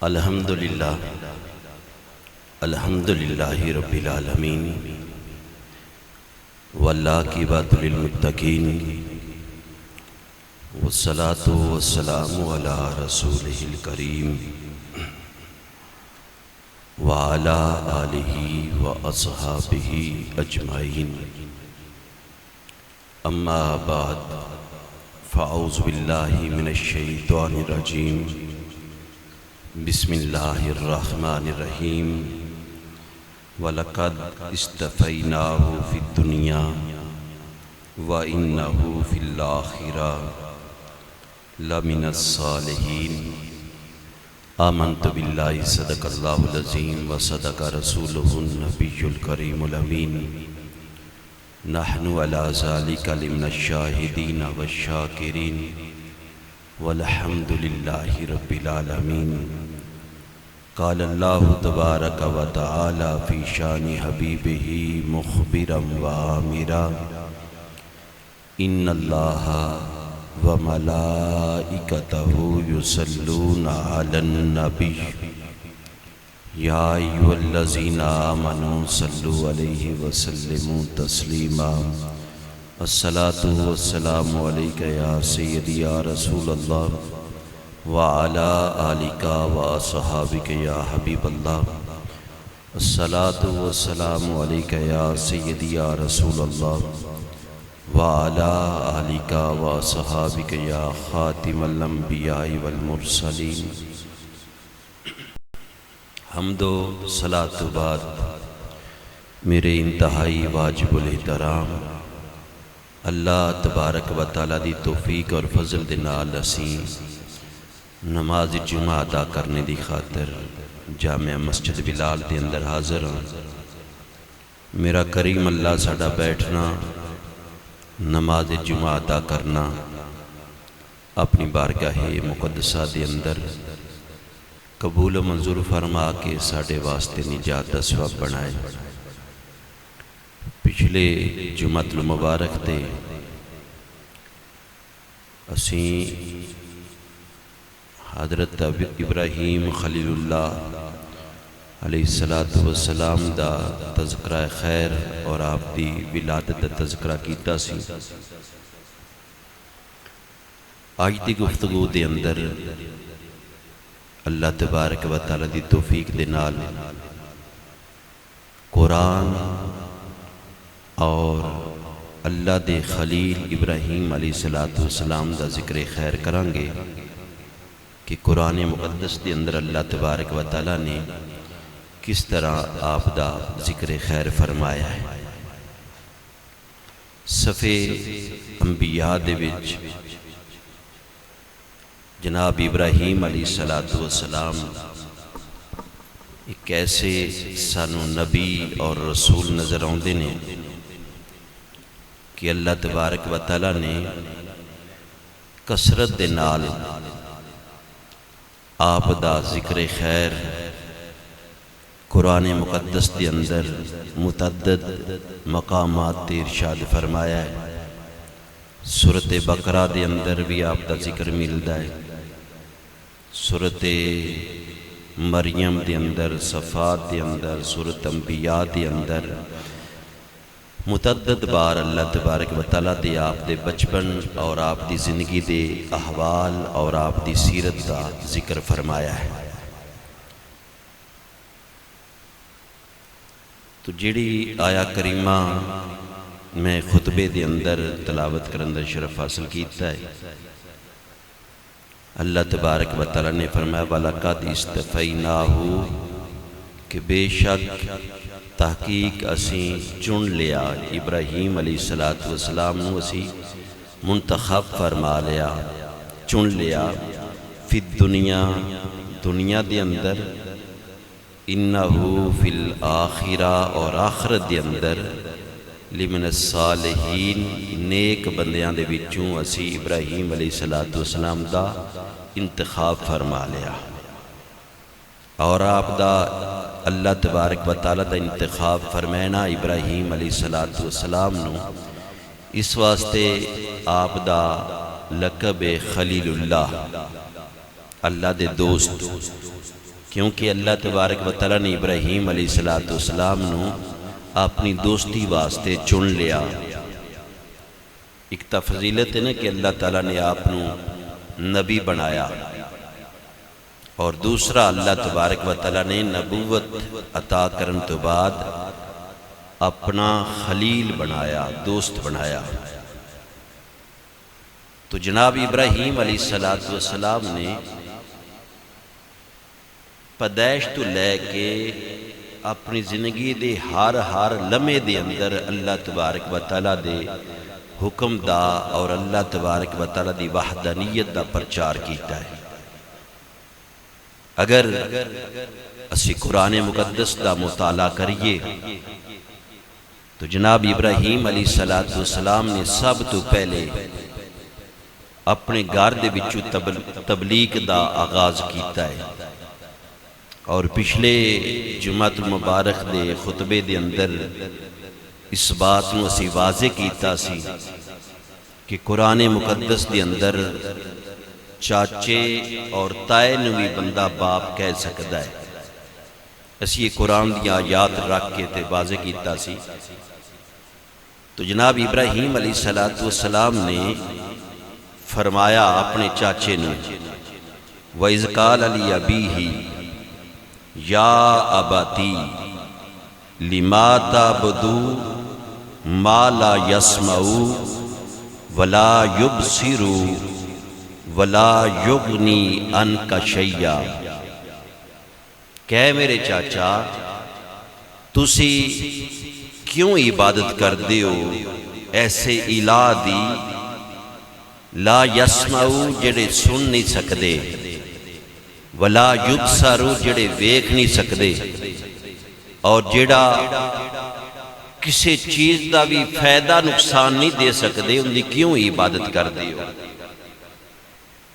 الحمدللہ الحمدللہ رب العالمین والعاقبۃ للمتقین والصلاۃ والسلام علی رسولہ الکریم وعلی آلہ واصحابہ اجمعین اما بعد فاعوذ باللہ من الشیطان الرجیم بسم اللہ الرحمن الرحیم وَلَقَدْ اصْطَفَيْنَاهُ فِي الدُّنْيَا وَإِنَّهُ فِي الْآخِرَةِ لَمِنَ الصَّالِحِينَ آمنت باللہ صدق اللہ العظیم وصدق رسولہ النبی الکریم الامین نحن علی ذلک لمن الشاہدین والشاکرین والحمد للہ رب العالمین قال اللہ تبارک و تعالی فی شان حبیبہ مخبرا و آمرا ان اللہ و ملائکتہ یصلون علی النبی یا ایھا الذین آمنوا صلوا علیہ وسلموا تسلیما الصلاۃ والسلام علیک یا سیدی یا رسول اللہ وعلی آلک واصحابک یا حبیب اللہ الصلاۃ والسلام علیک یا سیدی یا رسول اللہ وعلی آلک واصحابک یا خاتم الانبیاء والمرسلین۔ حمد و صلاۃ بعد میرے انتہائی واجب الاحترام اللہ تبارک و تعالیٰ دی توفیق اور فضل دے نال اسی نماز جمعہ ادا کرنے دی خاطر جامع مسجد بلال دے اندر حاضر ہوں۔ میرا کریم اللہ ساڈا بیٹھنا نماز جمعہ ادا کرنا اپنی بارگاہ مقدسہ دے اندر قبول و منظور فرما کے ساڈے واسطے نجات دا سبب بنائے۔ پچھلے جمعۃ المبارک تے اسیں حضرت ابراہیم خلیل اللہ علیہ السلام دا تذکرہ خیر اور آپ دی ولادت دا تذکرہ کیتا سی۔ آج دی گفتگو دے اندر اللہ تبارک و تعالیٰ دی توفیق دے نال قرآن اور اللہ دے خلیل ابراہیم علیہ السلام دا ذکر خیر کریں گے کہ قرآن مقدس دے اندر اللہ تبارک و تعالیٰ نے کس طرح آپ دا ذکر خیر فرمایا ہے۔ صفحے انبیاء دے وچ جناب ابراہیم علیہ السلام ایک ایسے سانو نبی اور رسول نظر آتے ہیں کہ اللہ تبارک و تعالیٰ نے کثرت دے نال آپ دا ذکر خیر قرآن مقدس دے اندر متعدد مقامات تے ارشاد فرمایا ہے۔ سورۃ بقرہ دے اندر بھی آپ دا ذکر ملدا ہے، سورۃ مریم دے اندر، صفات دے اندر، سورۃ انبیاء دے اندر متعدد بار اللہ تبارک و تعالیٰ دے آپ دے بچپن اور آپ دی زندگی دے احوال اور آپ دی سیرت دا ذکر فرمایا ہے۔ تو جڑی آیا کریمہ میں خطبے دے اندر تلاوت کرن دا شرف حاصل کیتا ہے، اللہ تبارک و تعالیٰ نے فرمایا وَلَقَدْ اصْطَفَيْنَاهُ کہ بے شک تحقیق اسیں چن لیا ابراہیم علیہ السلام نو اسی منتخب فرما لیا، چن لیا فی الدنیا دنیا دے اندر، انہو فی الآخرہ اور آخرت دے اندر، لمن الصالحین نیک بندیاں دے وچوں اسی ابراہیم علیہ السلام دا انتخاب فرما لیا۔ اور آپ دا اللہ تبارک و تعالیٰ دا انتخاب فرمائنا ابراہیم علیہ السلام نو اس واسطے آپ دا لقب خلیل اللہ، اللہ دے دوست، کیونکہ اللہ تبارک و تعالیٰ نے ابراہیم علیہ السلام نو اپنی دوستی واسطے چن لیا۔ ایک فضیلت ہے نا کہ اللہ تعالیٰ نے آپ نو نبی بنایا، اور دوسرا اللہ تبارک و تعالیٰ نے نبوت عطا کرن تو بعد اپنا خلیل بنایا، دوست بنایا۔ تو جناب ابراہیم علیہ السلام نے پیدائش تو لے کے اپنی زندگی دے ہر لمحے دے اندر اللہ تبارک و تعالیٰ دے حکم دا اور اللہ تبارک و تعالیٰ دی وحدانیت دا پرچار کیتا ہے۔ اگر اسی قرآن مقدس دا مطالعہ کریے تو جناب ابراہیم علیہ السلام نے سب تو پہلے اپنے گھر دے وچوں تبلیغ دا آغاز کیتا ہے، اور پچھلے جمعہ المبارک دے خطبے دے اندر اس بات نو اسی واضح کیتا سی کہ قرآن مقدس دے اندر چاچے اور تائے نو بھی بندہ باپ کہہ سکتا ہے۔ اسی یہ قرآن دی آیات رکھ کے تے واضح کیتا سی۔ تو جناب ابراہیم علیہ السلام نے فرمایا اپنے چاچے نے، وَإِذْ قَالَ لِأَبِيهِ يَا أَبَتِي لِمَا تَعْبُدُ مَا لَا يَسْمَعُ وَلَا يُبْصِرُ وَلَا يُغْنِي عَنْكَ شَيْئًا۔ کہ میرے چاچا تسی کیوں عبادت کر دیو ایسے الہ دی لا یسمعو جڑے سن نہیں سکدے، ولا یبصرو جڑے ویکھ نہیں سکدے، اور جڑا کسی چیز دا بھی فائدہ نقصان نہیں دے سکدے، ان دی کیوں عبادت کر دیو؟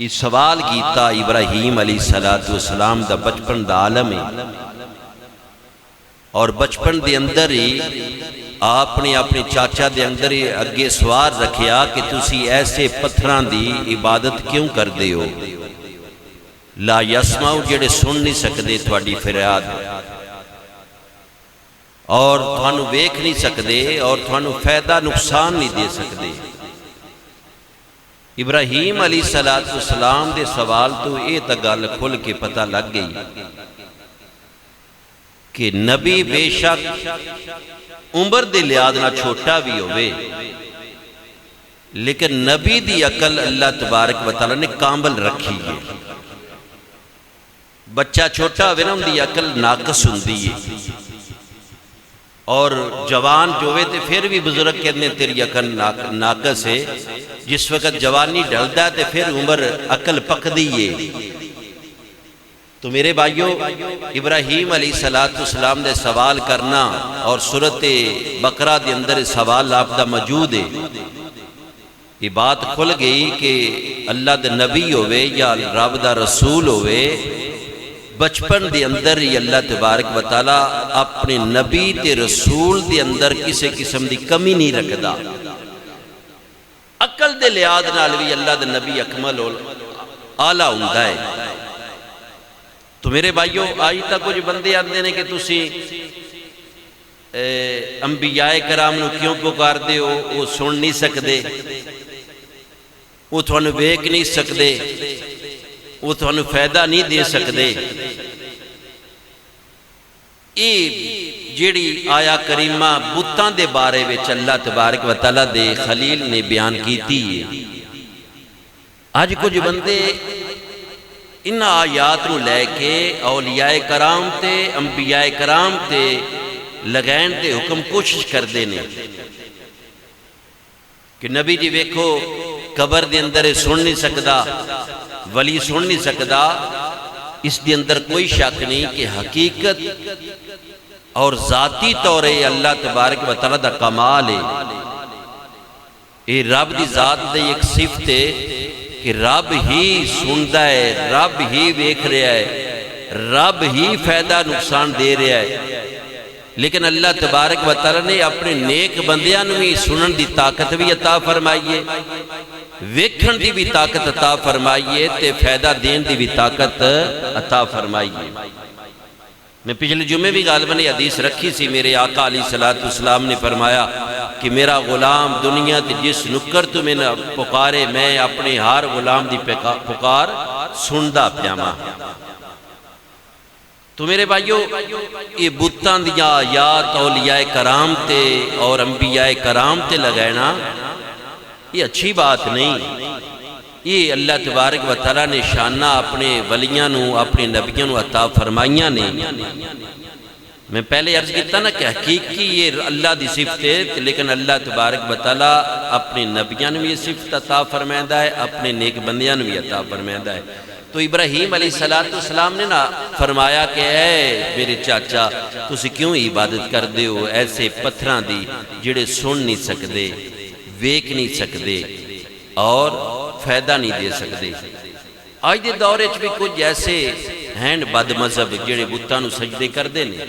یہ سوال کیتا ابراہیم علیہ السلام دا بچپن دا عالم ہے، اور بچپن دے اندر ہی آپ نے اپنے چاچا دے اندر ہی اگے سوال رکھیا کہ تسی ایسے پتھران دی عبادت کیوں کر دیو؟ لا یسمعو جڑے سن نہیں سکدے تھوڑی فریاد، اور تھانو ویکھ نہیں سکدے، اور تھانو فائدہ نقصان نہیں دے سکدے۔ ابراہیم علیہ السلام دے سوال تو یہ تا گل کھل کے پتہ لگ گئی کہ نبی بے شک عمر دے لحاظ نہ چھوٹا بھی ہوئے، لیکن نبی دی عقل اللہ تبارک و تعالیٰ نے کامل رکھی ہے۔ بچہ چھوٹا ہوئے نا ان دی عقل ناقص ہوندی ہے، اور جوان جو ہوئے تے پھر بھی بزرگ کہنے تیری عقل ناقص ہے، جس وقت جوانی ڈھلتا ہے تے پھر عمر عقل پک دی ہے۔ تو میرے بھائیو، ابراہیم علیہ السلام دے سوال کرنا اور سورۃ بقرہ دے اندر سوال آپ دا موجود ہے، یہ بات کھل گئی کہ اللہ دے نبی ہوئے یا رب دا رسول ہوئے، بچپن دے اندر ہی اللہ تبارک و تعالیٰ اپنے نبی تے رسول دے اندر کسی قسم دی کمی نہیں رکھدا۔ عقل دے لحاظ نال بھی اللہ دے نبی اکمل اعلیٰ ہوندا ہے۔ تو میرے بھائیو، آج تک کچھ بندے آتے ہیں کہ تسی انبیاء کرام نو کیوں پکار دے ہو؟ وہ سن نہیں سکدے، وہ تھانو ویکھ نہیں سکدے، وہ تھانو فائدہ نہیں دے سکدے۔ یہ جیڑی آیا کریمہ بتاں دے بارے وچ اللہ تبارک و تعالیٰ دے خلیل نے بیان کیتی ہے۔ آج کچھ بندے ان آیات نو لے کے اولیاء کرام تے انبیاء کرام تے لگائن تے حکم کوشش کر دینے کہ نبی جی ویکھو قبر دے اندر سن نہیں سکدا، ولی سن نہیں سکدا۔ اس دے اندر کوئی شک نہیں کہ حقیقت اور ذاتی طور اللہ تبارک و تعالیٰ دا کمال ہے۔ یہ رب دی ذات دے ایک صفت ہے کہ رب ہی سندا ہے، رب ہی ویکھ رہا ہے، رب ہی فائدہ نقصان دے رہا ہے۔ لیکن اللہ تبارک و تعالیٰ نے اپنے نیک بندیاں نو بھی سنن دی طاقت بھی عطا فرمائیے، ویکھن دی بھی طاقت عطا فرمائیے، تے فائدہ دین دی بھی طاقت عطا فرمائیے۔ میں پچھلے جمعے بھی غالباً یہ حدیث رکھی سی، میرے آقا علیہ السلام نے فرمایا کہ میرا غلام دنیا تے جس نکر تو میں پکارے میں اپنے ہر غلام دی پکار سندا پیاواں۔ تو میرے بھائیو، یہ بتاں دیا آیات اولیاء کرام تے اور انبیاء کرام تے لگائنا یہ اچھی بات نہیں۔ یہ اللہ تبارک و تعالیٰ نے شانہ اپنے ولیاں نو، اپنے نبیوں نو عطا فرمائیاں نے۔ میں پہلے عرض کیتا نا کہ حقیقی یہ اللہ دی صفت ہے، لیکن اللہ تبارک و تعالیٰ اپنے نبیوں نے یہ صفت عطا فرمائندہ ہے، اپنے نیک بندیاں نے بھی عطا فرمائندہ ہے۔ تو ابراہیم علیہ السلام نے نا فرمایا کہ اے میرے چاچا تسی کیوں عبادت کر دے ہو ایسے پتھراں دی جڑے سن نہیں سکدے، ویک نہیں سکدے اور فائدہ نہیں دے سکدے۔ آج دے دورے بھی کچھ ایسے ہیں بد مذہب جڑے بتاں نو سجدے کر دے نے،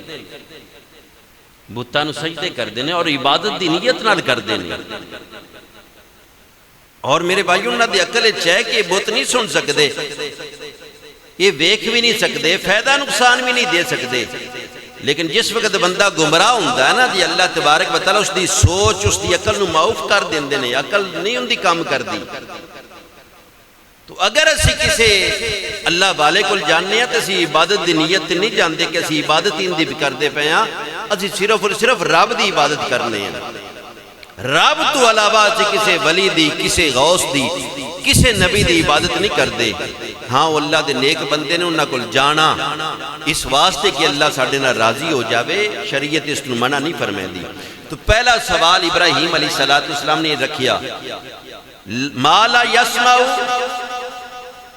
بتاں نو سجدے کر دے نے اور عبادت دی نیت نال کر دے نے۔ اور میرے بھائیوں انہاں دی عقل ہے کہ یہ بت نہیں سن سکدے، یہ ویکھ بھی نہیں سکدے، فائدہ نقصان بھی نہیں دے سکدے، لیکن جس وقت بندہ گمراہ ہوندا ہے نا جی اللہ تبارک و تعالیٰ اس دی سوچ اس دی عقل نو معاف کر دیندے نے، عقل نہیں ان دی کام کر دی۔ تو اگر اسی کسے اللہ والے کل جاننے ہیں تو اسی عبادت دی نیت نہیں جانتے کہ اسی عبادت ان دی بھی کر دے پہ ہیں، اسی صرف اور صرف رب دی عبادت کرنے ہیں۔ رب تو علاوہ اسی کسے ولی دی، کسے غوث دی، کسے نبی دی عبادت نہیں کر دے۔ ہاں وہ اللہ دے نیک بندے نے انہاں کل جانا اس واسطے کہ اللہ ساڑھے نہ راضی ہو جاوے، شریعت اس نو منع نہیں فرمائے دی۔ تو پہلا سوال ابراہیم علیہ السلام نے رکھیا، ما لا یسمعو،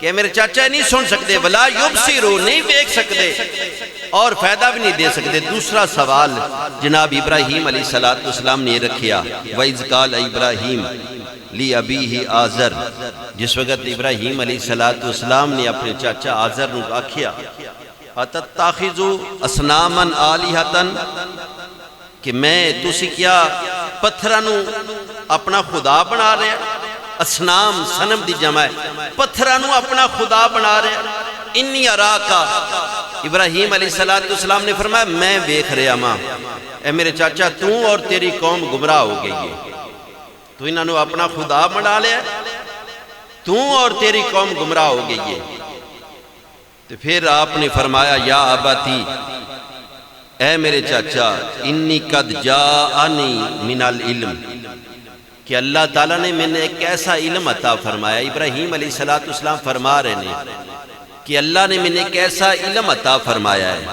کہ میرے چاچا نہیں سن سکتے، ولا یبصرو، نہیں دیکھ سکتے اور فائدہ بھی نہیں دے سکتے۔ دوسرا سوال جناب ابراہیم علیہ السلام نے رکھیا، وَإِذْ قَالَ إِبْرَاهِيمُ لِأَبِيهِ آزر، جس وقت ابراہیم علیہ السلام نے اپنے چاچا آزر نو آکھیا أَتَتَّخِذُ أَصْنَامًا آلِهَةً، کہ میں تسی کیا پتھرانو اپنا خدا بنا رہے ہیں؟ اسنام سنم دی جمع ہے، پتھرانو اپنا خدا بنا رہے ہیں۔ انی اراکا، ابراہیم علیہ السلام نے فرمایا میں دیکھ رہا ماں، اے میرے چاچا تو اور تیری قوم گمراہ ہو گئی ہے، تو انہوں نے اپنا خدا بنا لیا، تو اور تیری قوم گمراہ ہو گئی ہے۔ تو پھر آپ نے فرمایا یا اباتی، اے میرے چاچا انی قد جاءنی من العلم، کہ اللہ تعالیٰ نے میں نے ایک ایسا علم عطا فرمایا۔ ابراہیم علیہ السلام فرما رہے ہیں کہ اللہ نے میں نے ایک ایسا علم عطا فرمایا ہے،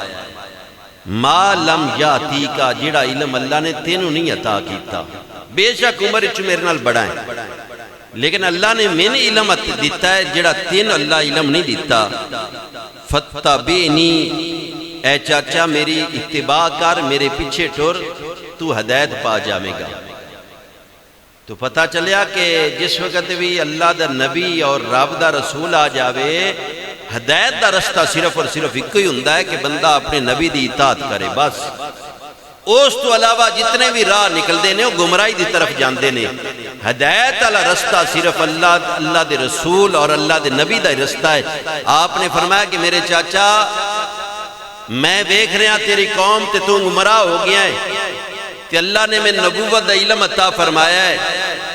ما لم یاتی کا، جڑا علم اللہ نے تینوں نہیں عطا کیتا۔ بے شک عمر اچھ میرے نال بڑا ہے، لیکن اللہ نے میں نے علم دیتا ہے جڑا تین اللہ علم نہیں دیتا۔ فتبعنی، اے چاچا میری اتباع کر، میرے پیچھے ٹر، تو ہدایت پا جاوے گا۔ تو پتہ چلیا کہ جس وقت بھی اللہ دا نبی اور رب دا رسول آ جاوے، ہدایت دا رستہ صرف اور صرف ایک ہی ہوندا ہے کہ بندہ اپنے نبی دی اطاعت کرے، بس۔ اس تو علاوہ جتنے بھی راہ نکل دے نے وہ گمراہی دی طرف جاندے نے۔ ہدایت والا رستہ صرف اللہ دے رسول اور اللہ دے نبی دا رستہ ہے۔ آپ نے فرمایا کہ میرے چاچا میں دیکھ رہا تیری قوم تے تو گمراہ ہو گیا ہے، کہ اللہ نے میں نبوت دا علم عطا فرمایا ہے،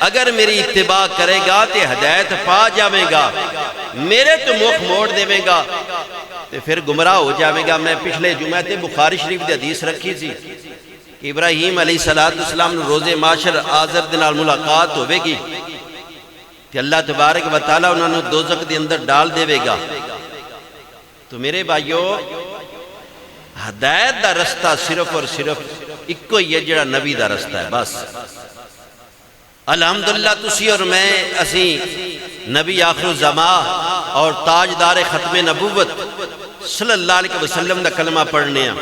اگر میری اتباع کرے گا تے ہدایت پا جاوے گا، میرے تو مخ موڑ دے گا تے پھر گمراہ ہو جاوے گا۔ میں پچھلے جمعہ تے بخاری شریف دی حدیث رکھی سی کہ ابراہیم علیہ السلام نے روز معاشر آزر دے نال ملاقات ہوئے گی کہ اللہ تبارک و تعالیٰ انہوں نے دوزخ دے اندر ڈال دے گا۔ تو میرے بھائیو، ہدایت دا رستہ صرف اور صرف ایک کوئی ہے جڑا نبی دا رستہ ہے، بس۔ الحمدللہ تسی اور میں اسی نبی آخر الزمان اور تاجدار ختم نبوت صلی اللہ علیہ وسلم دا کلمہ پڑھنے ہیں،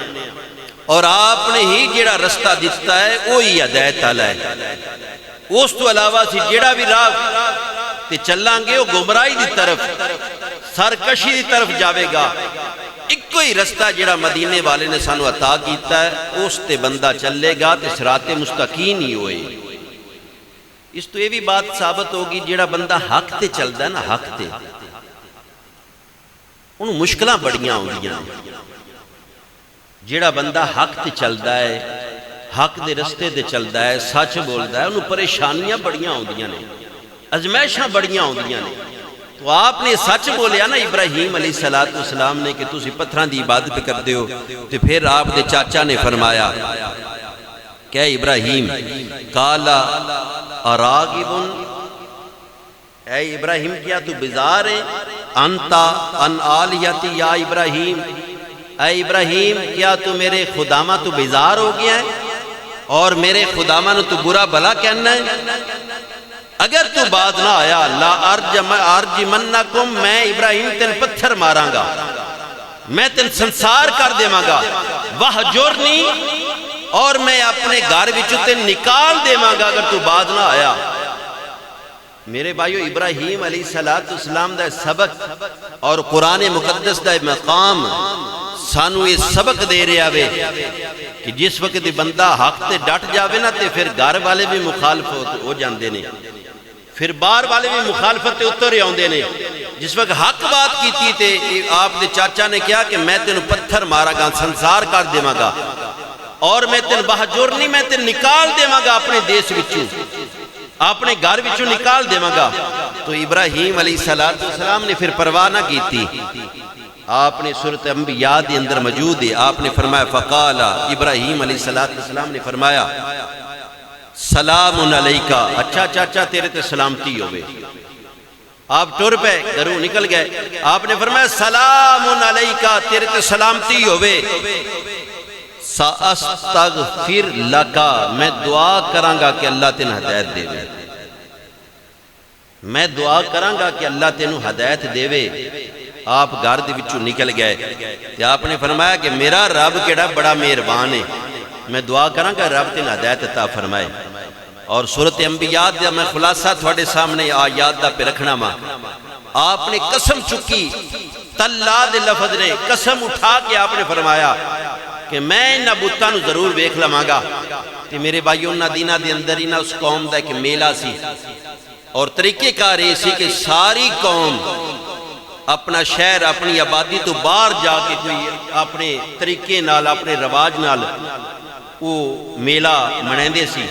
اور آپ نے ہی جڑا رستہ دیتا ہے وہی ہدایت والا ہے۔ اس تو علاوہ سی جڑا بھی راہ تے چلیں گے وہ گمراہی دی طرف، سرکشی دی طرف جاوے گا۔ ایک کوئی رستہ جڑا مدینے والے نے سانو عطا کیتا ہے، اس تے بندہ چلے گا تے صراط مستقیم ہی ہوئے۔ اس تو یہ بھی بات ثابت ہوگی جڑا بندہ حق تے چلدا ہے نا، حق تے انہوں مشکلیں بڑیاں ہوندیاں، جیڑا بندہ حق تے چلدا ہے، حق دے رستے تے چلدا ہے، سچ بولدا ہے، انہوں پریشانیاں بڑیاں ہوندیاں نے، ازمائشاں بڑیاں ہوندیاں نے۔ تو آپ نے سچ بولیا نا ابراہیم علیہ السلام نے کہ تسی پتھراں دی عبادت پہ کر دیو، تو پھر آپ دے چاچا نے فرمایا کہ اے ابراہیم، قالا اراغبن، اے ابراہیم کیا تو بیزار ہے، انتا ان آلیتی یا ابراہیم، اے ابراہیم کیا تو میرے خدامہ تو بیزار ہو گیا ہے اور میرے خدامہ نے تو برا بھلا کہنا ہے؟ اگر تو بات نہ آیا لا ارجمنکم، میں ابراہیم تین پتھر ماراں گا، میں تین سنسار کر دے مانگا، وہجرنی، اور میں اپنے گھر وچوں تین نکال دے مانگا اگر تو بات نہ آیا۔ میرے بھائیو، ابراہیم علیہ السلام دا سبق اور قرآن مقدس دا مقام سانو یہ سبق دے رہا ہے کہ جس وقت بندہ حق تے ڈٹ جاوے نا تے پھر گھر والے بھی مخالفت ہو جاندے نے، پھر بار والے بھی مخالفت تے اتر آندے نے۔ جس وقت حق بات کیتی تے آپ دے چاچا نے کہا کہ میں تینوں پتھر مارا گا، سنسار کر دیواں گا، اور میں تین بہجرنی، میں تین نکال دیواں گا اپنے دیس وچوں، اپنے گھر وچوں نکال دیواں گا۔ تو ابراہیم علیہ السلام نے پھر پرواہ نہ کیتی، آپ نے سورۃ انبیاء دے اندر موجود ہے، آپ نے فرمایا فقال، ابراہیم علیہ السلام نے فرمایا سلام علیکہ، اچھا چاچا تیرے تے سلامتی ہوئے۔ آپ ٹر پہ گھروں نکل گئے، آپ نے فرمایا سلام علیکہ، تیرے تے سلامتی ہوئے، ساستغفر لکا، میں دعا کراں گا کہ اللہ تین ہدایت دے وے، میں دعا کراں گا کہ اللہ تینوں ہدایت دے وے۔ آپ گھر دے وچوں نکل گئے، آپ نے فرمایا کہ میرا رب کیڑا بڑا مہربان ہے، میں دعا کراں گا رب تین ہدایت عطا فرمائے۔ اور سورۃ انبیاء دا میں خلاصہ تھوڑے سامنے آیات دا پہ رکھنا ماں، آپ نے قسم چکی، تاللہ دے لفظ نے قسم اٹھا کے آپ نے فرمایا کہ میں انہاں بتاں نوں ضرور ویکھ لواں گا۔ تے میرے بھائیوں، انہاں دیناں دے اندر ہی نہ اس قوم دا ایک میلہ سی، اور طریقے کار یہ سی کہ ساری قوم اپنا شہر، اپنی آبادی تو باہر جا کے کوئی اپنے طریقے نال، اپنے رواج نال وہ میلہ منیندے سی۔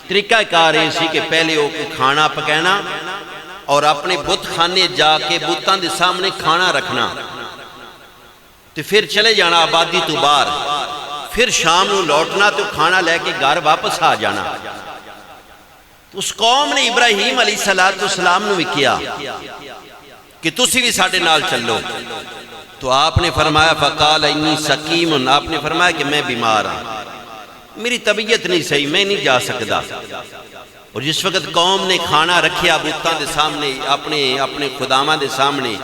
طریقہ کار یہ سی کہ پہلے وہ کھانا پکانا اور اپنے بت خانے جا کے بتاں دے سامنے کھانا رکھنا، تو پھر چلے جانا آبادی تو باہر، پھر شام نو لوٹنا تو کھانا لے کے گھر واپس آ جانا۔ تو اس قوم نے ابراہیم علیہ السلام نے بھی کیا کہ تسی بھی ساڑھے نال چلو، تو آپ نے فرمایا فقال انی سقیم، آپ نے فرمایا کہ میں بیمار ہوں، میری طبیعت نہیں صحیح، میں نہیں جا سکتا۔ اور جس وقت قوم نے کھانا رکھیا بتاں دے سامنے، اپنے خدامہ دے سامنے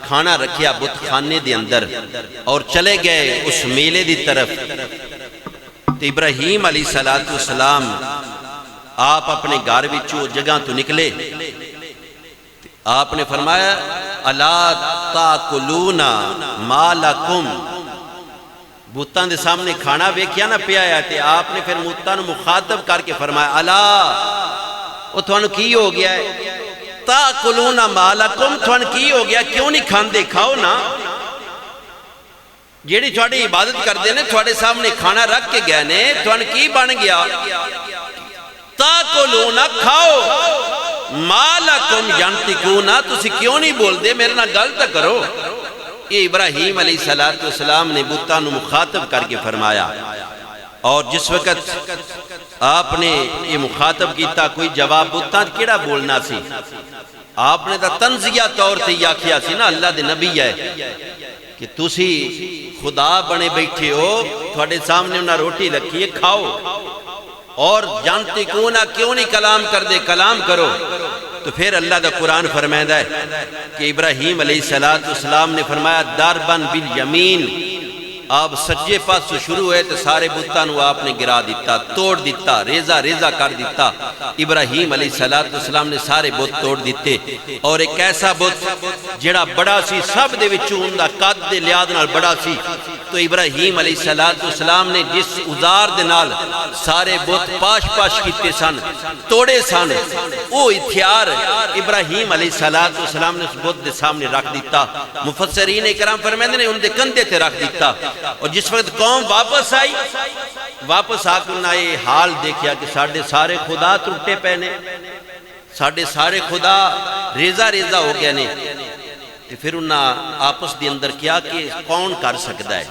کھانا رکھیا بت خانے دے اندر، اور چلے گئے اس میلے دی طرف، تو ابراہیم علیہ السلام آپ اپنے گھر وچوں جگہ تو نکلے، آپ نے فرمایا الا تاکلون ما لکم، بتاں دے سامنے کھانا ویکھیا نہ پیا ہے، تے آپ نے پھر بتاں نوں مخاطب کر کے فرمایا الا، وہ تھانوں کی ہو گیا ہے، تاکلون ما لکم، تھانوں کی ہو گیا، کیوں نہیں کھاندے، کھاؤ نا، جیڑی تھوڑی عبادت کردے نے تھوڑے سامنے کھانا رکھ کے گئے نے، تھانوں کی بن گیا، تاکلون کھاؤ، ما لکم ینطقون، تسی کیوں نہیں بول دے، میرے نہ گل تک کرو۔ یہ ابراہیم علیہ السلام نے بتاں نوں مخاطب کر کے فرمایا، اور جس وقت آپ نے یہ مخاطب کیتا کوئی جواب بتاں کیڑا بولنا سی، آپ نے تا تنزیہ طور تے یہ کیا سی نا، اللہ دے نبی ہے کہ تسی خدا بنے بیٹھے ہو، تھوڑے سامنے انہاں روٹی رکھی ہے، کھاؤ، اور جانتے کونا کیوں نہیں کلام کر دے، کلام کرو۔ تو پھر اللہ دا قرآن فرمائدہ ہے کہ ابراہیم علیہ السلام نے فرمایا داربن بالیمین، آپ سجے پاس سے شروع ہوئے تو سارے بتاں نوں آپ نے گرا دیتا، توڑ دیتا، ریزہ ریزہ کر دیتا۔ ابراہیم علیہ السلام نے سارے بت توڑ دیتے، اور ایک ایسا بت جڑا بڑا سی، سب دے وچوں اوندا قد دے لحاظ نال بڑا سی، تو ابراہیم علیہ السلام نے جس اوزار دے نال سارے بت پاش پاش کیتے سن توڑے سن وہ ہتھیار ابراہیم علیہ السلام نے اس بت دے سامنے رکھ دیتا. مفسرین کرام فرماتے ہیں ان دے کندھے تے رکھ دیتا. اور جس وقت قوم واپس آئی واپس آ کے انہاں یہ حال دیکھیا کہ ساڑھے سارے خدا ٹوٹے پے نے ساڑھے سارے خدا ریزہ ریزہ ہو گیا نے. تے پھر انہاں آپس دی اندر کیا کہ کون کر سکتا ہے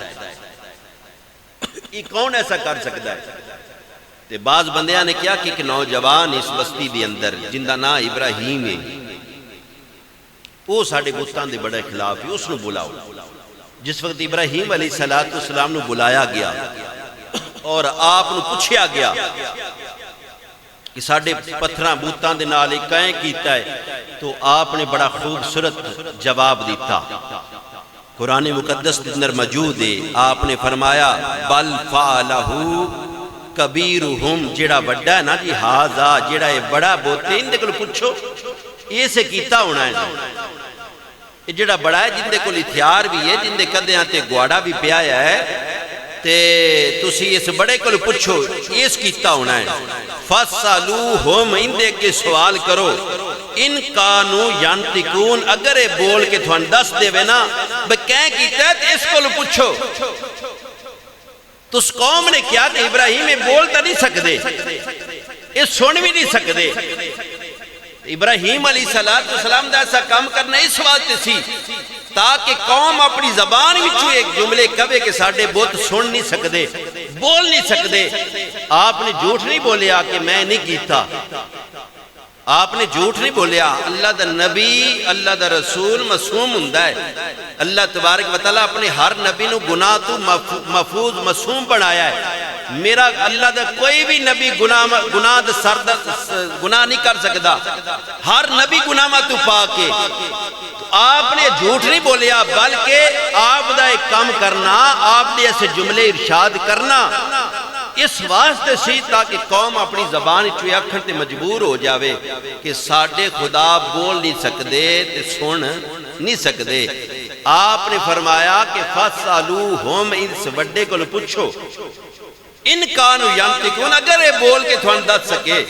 یہ کون ایسا کر سکتا ہے. تے بعض بندیاں نے کیا کہ ایک نوجوان اس بستی دی اندر جن دا نام ابراہیم ہے وہ ساڑھے بتان دے بڑے خلاف ہے اس نو بلاؤ. جس وقت ابراہیم علیہ السلام نو بلایا گیا اور آپ نو پوچھیا گیا کہ ساڑھے پتھراں بوتان دے نال کہیں کیتا ہے تو آپ نے بڑا خوبصورت جواب دیتا. قرآن مقدس کے اندر موجود ہے. آپ نے فرمایا بل فعلہ کبیرہم جڑا بڑا ہے نا جی ہاذا جڑا یہ بڑا بوتے ان دے کل پوچھو یہ سے کیتا ہونا ہے. یہ جڑا بڑا ہے جن دے کل ہتھیار بھی ہے جن دے کدیاں تے گواڑا بھی پیایا ہے تے تسی اس بڑے کل پوچھو اس کیتا ہونا ہے. فَاسْأَلُوهُمْ ان دے کے سوال کرو ان کانو ینطقون اگر یہ بول کے تھوان دس دے وے نا بکہیں کیتا ہے تو اس کل پوچھو. تو اس قوم نے کیا کہ ابراہیم یہ بولتا نہیں سکدے یہ سن بھی نہیں سکدے. ابراہیم علیہ السلام دا ایسا کام کرنا اس واسطے سی تاکہ قوم اپنی زبان وچوں ایک جملے کہے کہ ساڈے بت سن نہیں سکدے بول نہیں سکدے. آپ نے جھوٹ نہیں بولیا کہ میں نہیں کیتا. آپ نے جھوٹ نہیں بولیا. اللہ دا نبی اللہ دا رسول معصوم ہوندا ہے. اللہ تبارک و تعالیٰ اپنے ہر نبی نو گناہ تو محفوظ معصوم بنایا ہے. میرا اللہ دا کوئی بھی نبی گناہ دا سر گناہ نہیں کر سکتا. ہر نبی گناہ تو پاکے. آپ نے جھوٹ نہیں بولیا بلکہ آپ دا ایک کام کرنا آپ نے ایسے جملے ارشاد کرنا اس واسطے سی تاکہ قوم اپنی زبان چوئے اکھن تے مجبور ہو جاوے کہ ساڑھے خدا بول نہیں سکدے تے سن نہیں سکدے. آپ نے فرمایا کہ فَاسْأَلُوهُمْ اس وڈے کو پوچھو ان کانو ینطقون اگر یہ بول کے تھوان دس سکے.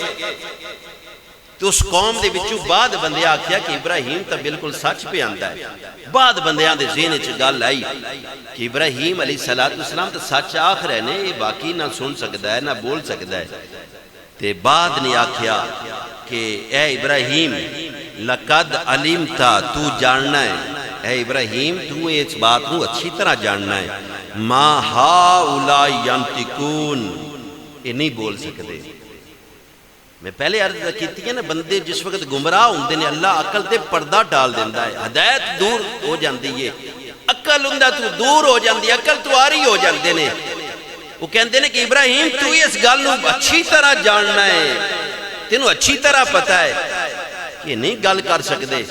تو اس قوم دے بچوں بعد بندے آکھیا کہ ابراہیم تا بالکل سچ پہ آندا ہے. بعد بندیاں دے ذہن وچ گل آئی کہ ابراہیم علیہ السلام تا سچ آکھ رہے نے یہ باقی نہ سن سکتا ہے نہ بول سکتا ہے. تے بعد نے آکھیا کہ اے ابراہیم لقد علمتا تو جاننا ہے اے ابراہیم تو اس بات نو اچھی طرح جاننا ہے ما ہاؤلائی ینطقون یہ نہیں بول سکتے. میں پہلے عرض کیتی ہے نا بندے جس وقت گمراہ ہوندے نے اللہ عقل تے پردہ ڈال دیندہ ہے. ہدایت دور ہو جاندی ہے عقل ہوندہ تو دور ہو جاندی ہے عقل تو آری ہو جاندے نے. وہ کہندے نے کہ ابراہیم تو اس گل نو اچھی طرح جاننا ہے تینوں اچھی طرح پتہ ہے کہ نہیں گل کر سکدے.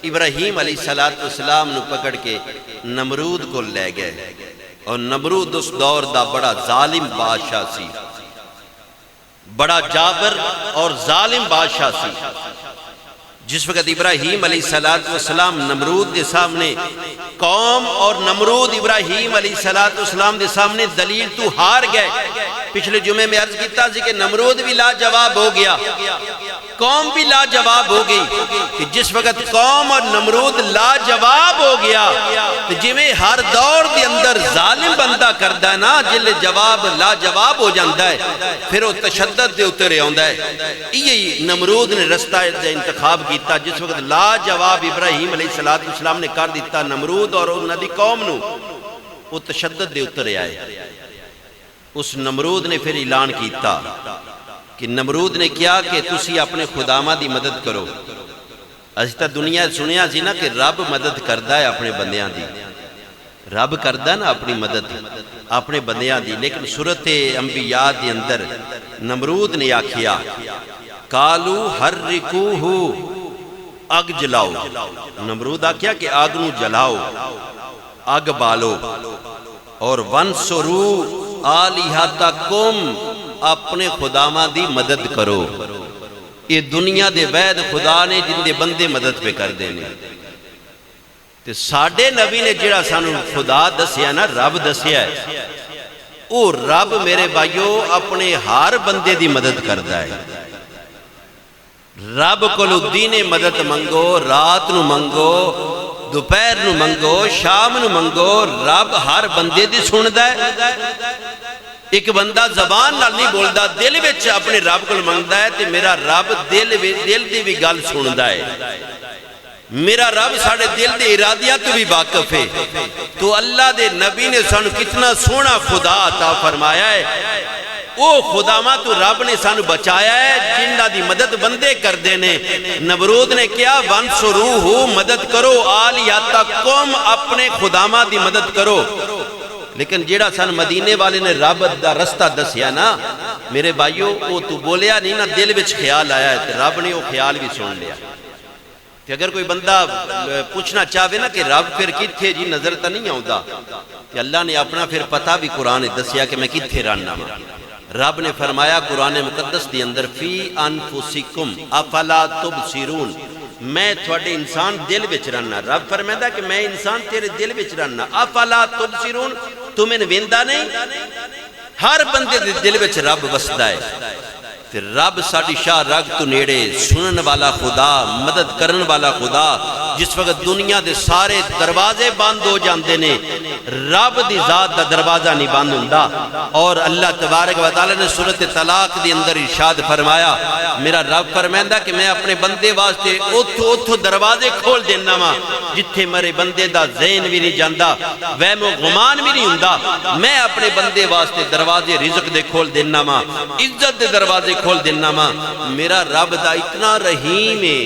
ابراہیم علیہ السلام نو پکڑ کے نمرود کو لے گئے اور نمرود اس دور دا بڑا ظالم بادشاہ سی بڑا جابر اور ظالم بادشاہ سی. جس وقت ابراہیم علیہ السلام نمرود دے سامنے قوم اور نمرود ابراہیم علیہ السلام دے سامنے دلیل تو ہار گئے. پچھلے جمعے میں عرض کیتا سی کہ نمرود بھی لا جواب ہو گیا قوم بھی لا جواب ہو گئی. کہ جس وقت قوم اور نمرود لا جواب ہو گیا تو جویں ہر دور دے اندر ظالم بندہ کردہ ہے نا جلے جواب لا جواب ہو جاندہ ہے پھر وہ تشدد دے اترے ہوندہ ہے. یہی نمرود نے رستہ انتخاب کیتا. جس وقت لا جواب ابراہیم علیہ السلام نے کر دیتا نمرود اور انہاں دی قوم نو وہ تشدد دے اترے آئے. اس نمرود نے پھر اعلان کیتا کہ نمرود نے کیا کہ تسی اپنے خدامہ دی مدد کرو. اس تا دنیا سنیا سی نا کہ رب مدد کردہ ہے اپنے بندیاں دی. رب کردہ ہے نا اپنی مدد اپنے بندیاں دی. لیکن سورت انبیاء دی اندر نمرود نے آکھیا کالو حرکوہو اگ جلاؤ. نمرود آکھیا کہ آگ نو جلاؤ اگ بالو اور ونسرو آلیہتکم اپنے خدامہ دی مدد کرو. یہ دنیا دے وید خدا نے جن دے بندے مدد پہ کر دینے. تے ساڈے نبی نے جڑا سانو خدا دسیا نا، رب دسیا ہے، او رب میرے بھائیو اپنے ہر بندے دی مدد کردا ہے۔ رب کولو دینے مدد منگو، رات نو منگو، دوپہر نو منگو، شام نو منگو، رب ہر بندے دی سندا ہے۔ ایک بندہ زبان نال نہیں بولدا، دل وچ اپنے رب کول منگدا ہے تے میرا رب دل دی بھی گل سندا ہے۔ میرا رب ساڑھے دل دے ارادیات تو بھی واقف ہے۔ تو اللہ دے نبی نے سانو کتنا سونا خدا عطا فرمایا ہے۔ او خدا ماں تو رب نے سانو بچایا ہے جنہ دی مدد بندے کر دینے۔ نمرود نے کیا وانصروہ، مدد کرو آلیاتکم، اپنے خدا ماں دی مدد کرو۔ لیکن جیڑا سان مدینے والے نے رب دا رستہ دسیا نا میرے بھائیو، وہ تو بولیا نہیں نا، دل وچ خیال آیا ہے، رب نے وہ خیال بھی سن لیا۔ کہ اگر کوئی بندہ پوچھنا چاہے نا کہ رب پھر کتھے جی، نظر تا نہیں آؤں کہ اللہ نے اپنا پھر پتہ بھی قرآن دسیا کہ میں کتھے رہنا ہوں۔ رب نے فرمایا قرآن مقدس دی اندر فی انفسکم افلا تبصرون، میں تھوڑے انسان دل وچ رہنا۔ رب فرمایا کہ میں انسان تیرے دل وچ رہنا۔ افلا تبصرون، تمہیں ویندا نہیں؟ ہر بندے دے دل وچ رب وسدا ہے۔ رب ساڑی شاہ رگ تو نیڑے، سنن والا خدا، مدد کرن والا خدا، جس وقت دنیا دے سارے دروازے بند ہو جاندے نے، رب دی ذات دا دروازہ نہیں بند ہوندا۔ اور اللہ تبارک و تعالی نے سورۃ طلاق دی اندر ارشاد فرمایا، میرا رب فرمائندا کہ میں اپنے بندے واسطے اوتھو دروازے کھول دینا وا جتھے مرے بندے دا ذہن بھی نہیں جاندا، وہم و گمان بھی نہیں ہوندا۔ میں اپنے بندے واسطے دروازے رزق دے کھول دینا وا، عزت دے دروازے کھول دینا ماں۔ میرا رب دا اتنا رحیم ہے،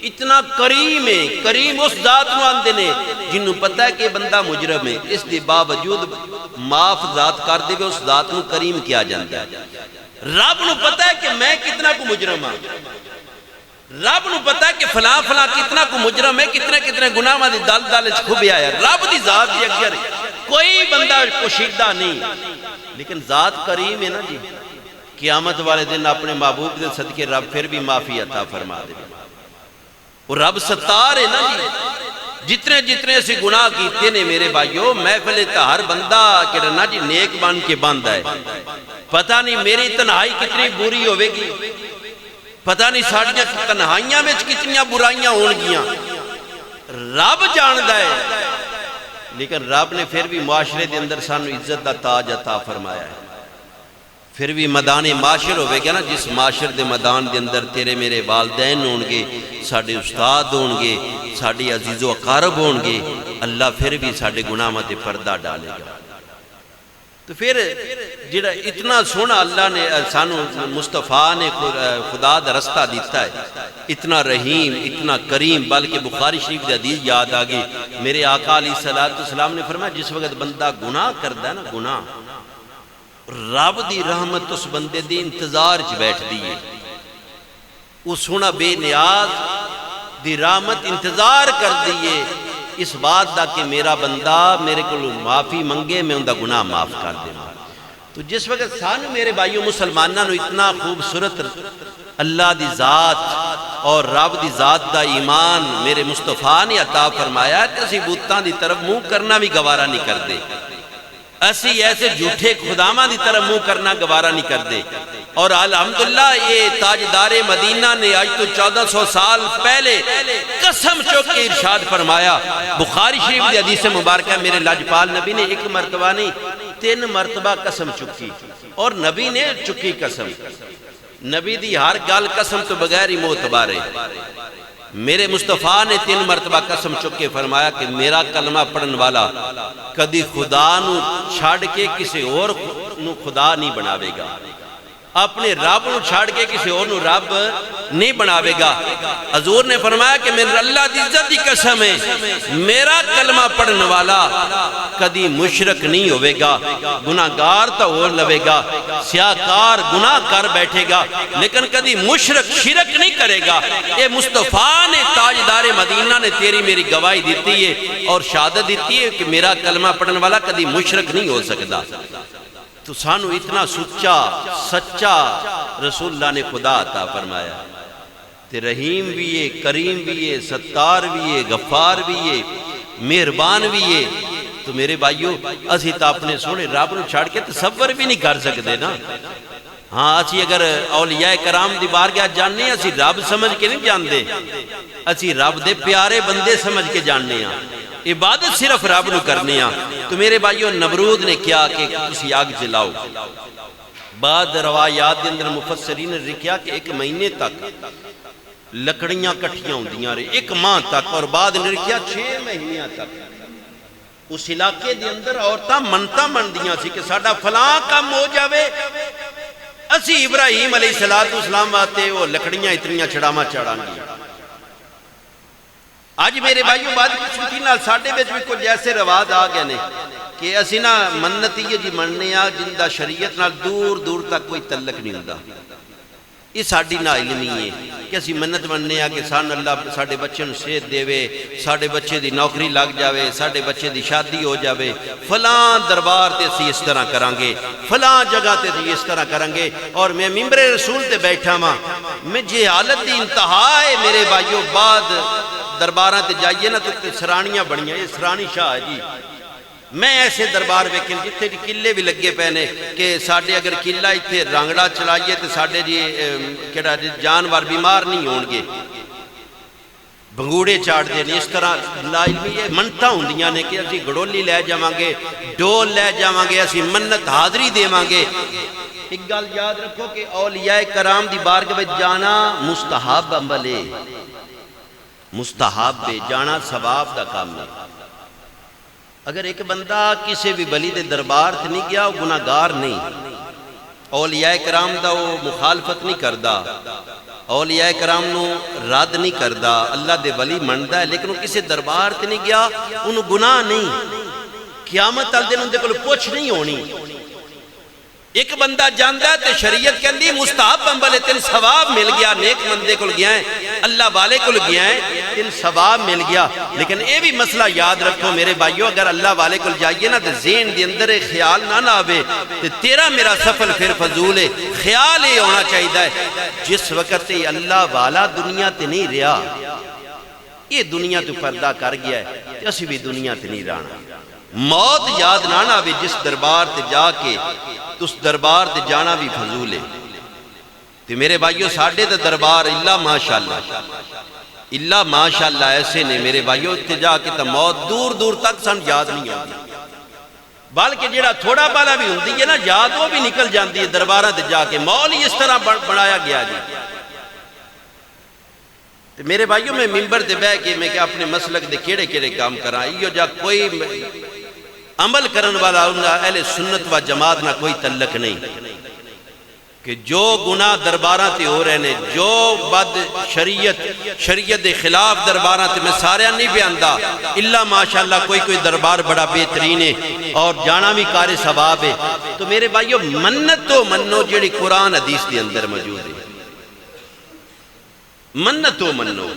اتنا کریم ہے۔ کریم اس ذات نو آندے نے جنہوں پتہ ہے کہ بندہ مجرم ہے، اس دی باوجود معاف ذات کر دے اس ذات نو کریم کیا جانتا ہے۔ رب نو پتہ ہے کہ میں کتنا کو مجرم ہوں، رب نو پتہ ہے کہ فلاں فلاں کتنا کو مجرم ہے، کتنے گناہ دی دل دل کھبیا ہے۔ رب دی ذات دی اگر کوئی بندہ پوشیدہ نہیں، لیکن ذات کریم ہے نا جی، قیامت والے دن اپنے محبوب دے صدقے رب پھر بھی معافی عطا فرما دے۔ اور رب ستار ہے نا جی، جتنے اسی گناہ کیتے نے میرے بھائیو، محفل تا ہر بندہ کہنا جی نیک بن کے بند ہے۔ پتہ نہیں میری تنہائی کتنی بری ہوئے گی، پتہ نہیں ساڑیاں تنہائیاں میں کتنی برائیاں ہون گیاں، رب جاندہ ہے۔ لیکن رب نے پھر بھی معاشرے دے اندر سانو عزت دا تاج عطا فرمایا ہے۔ پھر بھی میدان معاشر ہوئے گا نا، جس معاشر دے میدان دے اندر تیرے میرے والدین ہون گے، ساڑے استاد ہون گے، ساڑے عزیز و اقارب ہون گے، اللہ پھر بھی ساڑے گناہ تے پردہ ڈالے گا۔ تو پھر جڑا اتنا سونا اللہ نے سانو مصطفیٰ نے خدا دا رستہ دیتا ہے، اتنا رحیم، اتنا کریم، بلکہ بخاری شریف دی حدیث یاد آگئی، میرے آقا علیہ السلام نے فرمایا جس وقت بندہ گناہ کردا ہے نا، گناہ، رب دی رحمت اس بندے دی انتظار چ بیٹھ دیئے۔ وہ سونا بے نیاز دی رحمت انتظار کر دیئے اس بات دا کہ میرا بندہ میرے کو معافی منگے، میں ان دا گناہ معاف کر دے۔ تو جس وقت سانو میرے بھائیوں مسلمانہ نو اتنا خوبصورت اللہ دی ذات اور رب دی ذات دا ایمان میرے مصطفیٰ نے عطا فرمایا ہے، اسی بوتاں دی طرف منہ کرنا بھی گوارا نہیں کر دے، اسی ایسے جھوٹے خدامہ دی طرف منہ کرنا گوارا نہیں کر دے۔ اور الحمدللہ یہ تاجدار مدینہ نے آج تو 1400 سال پہلے قسم چوک کے ارشاد فرمایا، بخاری شریف دی حدیث مبارکہ، میرے لاجپال نبی نے ایک مرتبہ نہیں 3 مرتبہ قسم چکی، اور نبی نے چکی قسم، نبی دی ہر گال قسم تو بغیر ہی معتبر ہے۔ میرے مصطفیٰ نے 3 مرتبہ قسم چکے فرمایا کہ میرا کلمہ پڑھن والا کدی خدا نو چھاڑ کے کسی اور نو خدا نہیں بناوے گا، اپنے رب نو چھاڑ کے کسی اور نو رب نہیں بناوے گا۔ حضور نے فرمایا کہ میرے اللہ دی عزت دی قسم ہے، میرا کلمہ پڑھن والا کدی مشرک نہیں ہوئے گا، گناہگار تو ہو لوے گا، سیاکار گناہ کر بیٹھے گا، لیکن کدی مشرک شرک نہیں کرے گا۔ اے مصطفیٰ نے تاجدار مدینہ نے تیری میری گواہی دیتی ہے اور شہادت دیتی ہے کہ میرا کلمہ پڑھن والا کدی مشرک نہیں ہو سکتا۔ تو سانو اتنا سچا رسول اللہ نے خدا عطا فرمایا، تے رحیم بھی ہے، کریم بھی ہے، ستار بھی ہے، غفار بھی ہے، مہربان بھی ہے۔ تو میرے بھائیو اسی تا اپنے سونے رب نو چھڑ کے تصور بھی نہیں کر سکتے نا۔ ہاں اسی اگر اولیاء کرام دی بارگاہ جاننے ہیں، اسی رب سمجھ کے نہیں جاندے، اسی رب دے پیارے بندے سمجھ کے جاننے ہیں، عبادت صرف رب نو کرنے ہیں۔ تو میرے بھائیو نمرود نے کیا کہ تسی آگ جلاؤ۔ بعد روایات دے اندر مفسرین نے لکھیا کہ 1 مہینے تک لکڑیاں کٹھیاں ہوندیاں رہے، 1 ماہ تک، اور بعد نے لکھیا 6 مہینیاں تک۔ اس علاقے دے اندر عورتاں منتا مندیاں سی کہ ساڈا فلاں کام ہو جاوے، اسی ابراہیم علیہ السلام آتے وہ لکڑیاں اتنیاں چڑھاما چڑھان گیا۔ آج میرے بھائیوں بعد کچھ نال ساڑھے بیچ بھی کچھ جیسے رواج آ گئے نے کہ اسی نا منتی جی مننے آ جندہ شریعت نال دور دور تک کوئی تعلق نہیں ہوتا۔ یہ ساڑھی نا علمی ہے کہ اسی منت مننے آ کہ سان اللہ ساڑھے بچے نو صحت دے وے، ساڑھے بچے دی نوکری لگ جاوے، ساڑھے بچے دی شادی ہو جاوے، فلاں دربار تے اسی اس طرح کرانگے، فلاں جگہ تے اسی اس طرح کرانگے۔ اور میں ممبر رسول تے بیٹھا ماں میں جے حالت دی انتہا ہے میرے بھائیوں، بعد درباراں تے جائیے نا تو سرانیاں بڑھیاں، یہ سرانی شاہ ہے جی۔ میں ایسے دربار ویکھن جتھے دی قلعے بھی لگے پینے کہ ساڑھے اگر قلعہ اتھے رانگڑا چلائیے تو ساڑھے جی کہڑا جانور بیمار نہیں ہونگے، بھنگوڑے چاڑ دے نہیں، اس طرح لائلمی یہ منتا ہوندیاں نے کہ اسی گڑولی لے جاوانگے، ڈول لے جاوانگے، اسی منت حاضری دے مانگے۔ ایک گل یاد رکھو کہ اولیاء کرام دی بارگاہ وچ جانا مستحب عمل ہے، مستحب ہے، جانا ثواب دا کام ہے۔ اگر ایک بندہ کسی بھی ولی دے دربار تے نہیں گیا وہ گناہگار نہیں، اولیاء کرام دا وہ مخالفت نہیں کردا، اولیاء کرام نو رد نہیں کردا، اللہ دے ولی مندا ہے، لیکن وہ کسی دربار تے نہیں گیا انہوں گناہ نہیں، قیامت تل دن اندے کل پوچھ نہیں ہونی۔ ایک بندہ جاندہ ہے تے شریعت کے اندی مستحب عمل تین ثواب مل گیا، نیک مندے کل گیا ہے، اللہ والے کل گیا ہے، تین ثواب مل گیا۔ لیکن اے بھی مسئلہ یاد رکھو میرے بھائیو، اگر اللہ والے کل جائیے نا تے ذہن دی اندر خیال نہ آوے تے تیرا میرا سفر پھر فضول ہے۔ خیال یہ ہونا چاہیے ہے جس وقت اللہ والا دنیا تے نہیں رہا، یہ دنیا تو پردہ کر گیا ہے، اسی بھی دنیا تے نہیں رہنا۔ موت یاد نہ آوے جس دربار تے جا کے تو اس دربار تے جانا بھی فضول ہے۔ تو میرے بھائیو ساڑھے تے دربار اللہ ماشاءاللہ ایسے نے میرے بھائیو، تے جا کے تا موت دور دور تک سن یاد نہیں آتی، بلکہ جیڑا تھوڑا بالا بھی ہوندی ہے نا یاد وہ بھی نکل جاندی ہے دربارہ تے جا کے، مول ہی اس طرح بڑھایا گیا جی۔ تو میرے بھائیو میں ممبر تے بہ کے میں کہ اپنے مسلک دے کیڑے کیڑے کام کرا، یہ جا کوئی عمل کرن والا اہل سنت و جماعت نہ کوئی تعلق نہیں کہ جو گناہ درباراں تے ہو رہے نے، جو بد شریعت دے خلاف درباراں تے میں سارے نہیں بیاندہ، اللہ ماشاءاللہ کوئی دربار بڑا بہترین ہے اور جانا بھی کار ثواب ہے۔ تو میرے بھائیو منت تو منو جڑی قرآن حدیث دے اندر موجود ہے، منت تو منو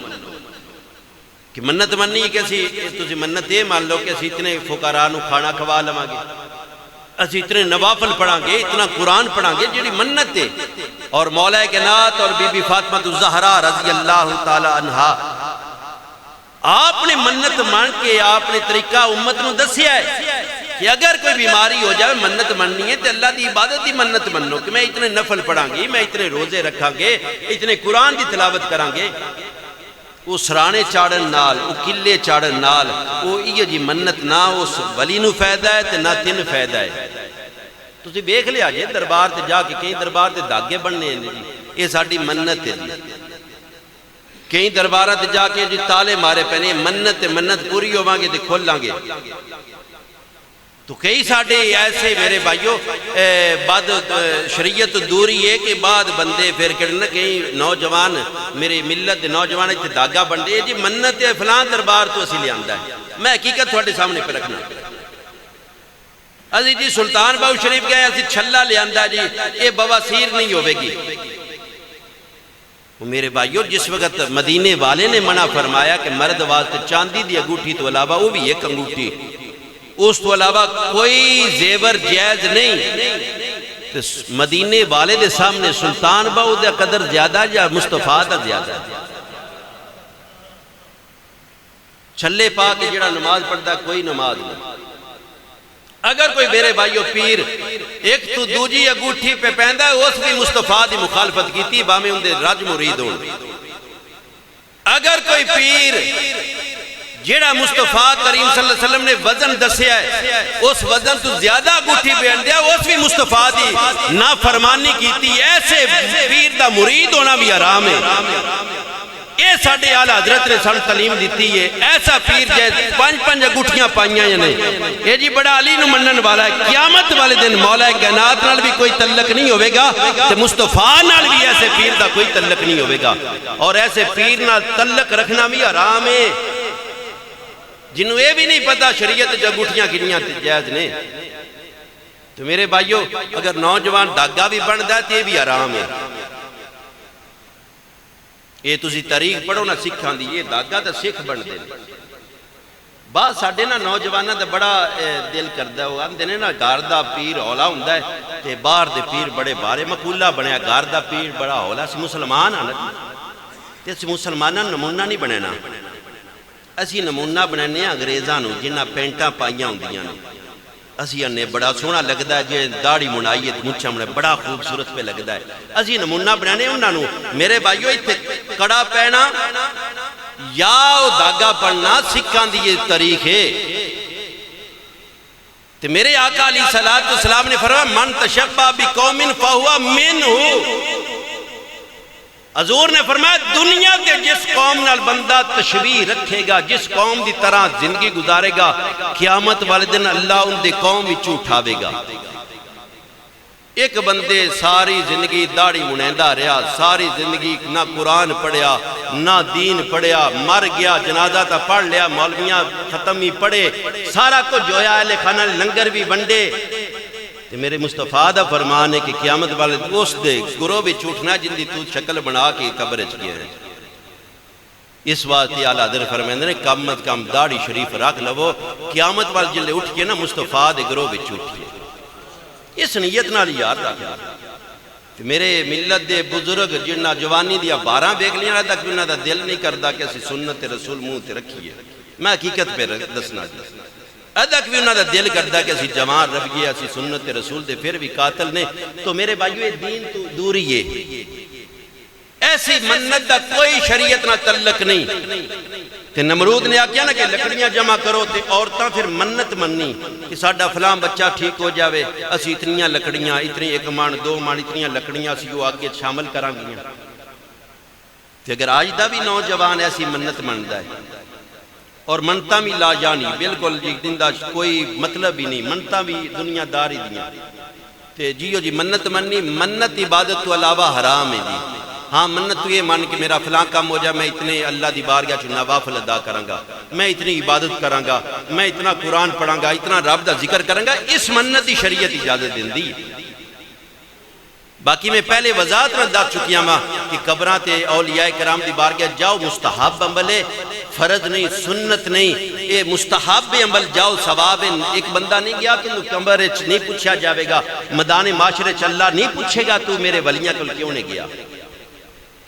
کہ منت مننی ہے کہ اسی منت یہ مان لو کہ اسی اتنے فقراء نو کھانا کھوا لواں گے، اسی اتنے نوافل پڑھاں گے، اتنا قرآن پڑھاں گے، جڑی منت ہے۔ اور مولا کائنات اور بی بی فاطمہ الزہرا رضی اللہ تعالی عنہا آپ نے منت مان کے آپ نے طریقہ امت نو دسیا ہے کہ اگر کوئی بیماری ہو جائے منت مننی ہے تو اللہ دی عبادت دی منت منو کہ میں اتنے نفل پڑھاں گی، میں اتنے روزے رکھاں گے، اتنے قرآن دی تلاوت کراں گے۔ وہ سرانے چاڑن نال، وہ قلعے چاڑن نال، وہ یہ جی منت نہ اس ولی نو فائدہ ہے تے نہ تین فائدہ ہے۔ تو اسی بیکھ لیا جے دربار تے جا کے کئی دربار تے دھاگے بننے ہیں جی، یہ ساڑی منت ہے جی۔ کئی دربارہ تے جا کے جی تالے مارے پہنے منت پوری ہو مانگے تے کھول لانگے۔ تو کئی ساڑھے ایسے میرے بھائیو بعد شریعت دوری ہے کہ بعد بندے پھر کرنا کئی نوجوان میرے ملت نوجوان اتنے داگا بندے جی منت فلان دربار تو اسی لے آندہ ہے۔ میں حقیقت تھوڑے سامنے پہ رکھنا ازی جی سلطان باو شریف گئے اسی چھلا لے آندہ جی یہ بواسیر نہیں ہوئے گی۔ میرے بھائیو جس وقت مدینے والے نے منع فرمایا کہ مرد واسطے چاندی دی انگوٹھی تو علاوہ وہ بھی ایک انگوٹھی، اس تو علاوہ کوئی زیور جائز نہیں، تو مدینے والے دے سامنے سلطان باو دے قدر زیادہ یا مصطفیٰ دا زیادہ ہے؟ چھلے پا کے جڑا نماز پڑھتا کوئی نماز نہیں۔ اگر کوئی میرے بھائیو پیر ایک تو دوجی انگوٹھی پہ پہندا ہے اس بھی مصطفیٰ دی مخالفت کیتی باویں اندے رج مرید ہون۔ اگر کوئی پیر جیڑا مصطفیٰ کریم صلی اللہ علیہ وسلم نے وزن دسیا ہے اس وزن تو زیادہ انگوٹھی پہن دیا اس بھی مصطفیٰ دی نافرمانی کیتی، ایسے پیر دا مرید ہونا بھی حرام ہے۔ اے ساڑھے آلہ حضرت نے سن تعلیم دیتی ہے، ایسا پیر جائے پانچ انگوٹھیاں پائیاں یا نہیں، یہ جی بڑا علی نو منن والا ہے، قیامت والے دن مولا کائنات نال بھی کوئی تعلق نہیں ہوئے گا، تے مصطفیٰ نال بھی ایسے پیر دا کوئی تعلق نہیں ہوئے گا، اور ایسے پیر نال تعلق رکھنا بھی حرام ہے، جنہوں یہ بھی نہیں پتا شریعت جو انگوٹھیاں کنیاں جائز نے۔ تو میرے بھائیو اگر نوجوان داغا بھی بن دا تو یہ بھی حرام ہے۔ یہ تسی تاریخ پڑھو نہ سکھاں دی، یہ داغا تا سکھ بن دے بعد ساڑھے نا نوجوانہ دا بڑا دل کردہ ہوا دینے نا گاردہ پیر اولا ہوندہ ہے تے باہر دے پیر بڑے بارے مقولہ بنے گاردہ پیر بڑا اولا سی مسلمان آنا تے سی مسلمانہ نمونہ نہیں بنے نا، اسی نمونہ بنانے انگریزاں نو جنہ پینٹاں پائیاں ہوندیاں نے، اسی انہیں بڑا سونا لگتا ہے جے داڑھی منائیے مچھا منے بڑا خوبصورت پہ لگتا ہے، اسی نمونہ بنانے انہاں نو میرے بھائیو اتھے کڑا پہنا یا داغا پڑھنا سکھان دی یہ تاریخ ہے۔ تو میرے آقا علیہ السلام نے فرمایا من تشبہ بقوم فہوا منہ، حضور نے فرمایا دنیا کے جس قوم نال بندہ تشبیہ رکھے گا، جس قوم دی طرح زندگی گزارے گا، قیامت والے دن اللہ ان دی قوم وچوں اٹھاوے گا۔ ایک بندے ساری زندگی داڑھی منیندہ رہا، ساری زندگی نہ قرآن پڑھیا نہ دین پڑھیا، مر گیا جنازہ تا پڑھ لیا، مولویاں ختم ہی پڑھے، سارا کو جویا اہل خانہ لنگر بھی بنڈے، تو میرے مصطفیٰ دا فرمان ہے کہ قیامت والے اس دے گروہ بھی چھوٹنا جن دی تو شکل بنا کے قبر چکے ہیں۔ اس واسطے اعلیٰ حضرت فرمائندے نے کم از کم داڑھی شریف رکھ لو، قیامت والے جلے اٹھ کے نا مصطفیٰ دے گروہ بھی چھوٹیے، اس نیت نال یاد رکھنا۔ میرے ملت دے بزرگ جنہ جوانی دیا 12 بیگلیاں رہا تک انہاں دا دل نہیں کردا کہ اسی سنت رسول منہ تے رکھیے، میں حقیقت پہ دسنا جی ادھک بھی انہاں دا دل کردا کہ اسی جوان رب گیا اسی سنت رسول دے پھر بھی قاتل نے، تو میرے بھائیو یہ دین تو دوری ہے، ایسی منت دا کوئی شریعت نہ تعلق نہیں۔ تے نمرود نے آکیا نا کہ لکڑیاں جمع کرو تے عورتاں پھر منت مننی کہ ساڈا فلاں بچہ ٹھیک ہو جاوے، اسی اتنیاں لکڑیاں، اتنی 1 من 2 من اتنیاں لکڑیاں اسی وہ آگے شامل کران گیاں۔ تے اگر آج دا بھی نوجوان ایسی منت مندا ہے اور منتاں بھی لا جانی بالکل جی دندہ کوئی مطلب ہی نہیں، منتاں بھی دنیا داری دیاں تے جیو جی منت مننی، منت عبادت تو علاوہ حرام ہے جی۔ ہاں منت تو یہ مان کہ میرا فلاں کام ہو جائے میں اتنے اللہ دی بارگاہ چ نوافل ادا کراں گا، میں اتنی عبادت کراں گا، میں اتنا قرآن پڑھاں گا، اتنا رب دا ذکر کراں گا، اس منت دی شریعت اجازت دیندی۔ باقی میں پہلے وضاحت میں دا چکیاں ماں کہ قبراں تے اولیاء کرام دی بارگاہ جاؤ مستحب عمل ہے، فرض نہیں، سنت نہیں، اے مستحب عمل جاؤ ثواب ہے۔ ایک بندہ نہیں گیا کہ قبر وچ نہیں پوچھا جاوے گا، میدان معاشرے چ اللہ نہیں پوچھے گا تو میرے ولیاں کول کیوں نہیں گیا۔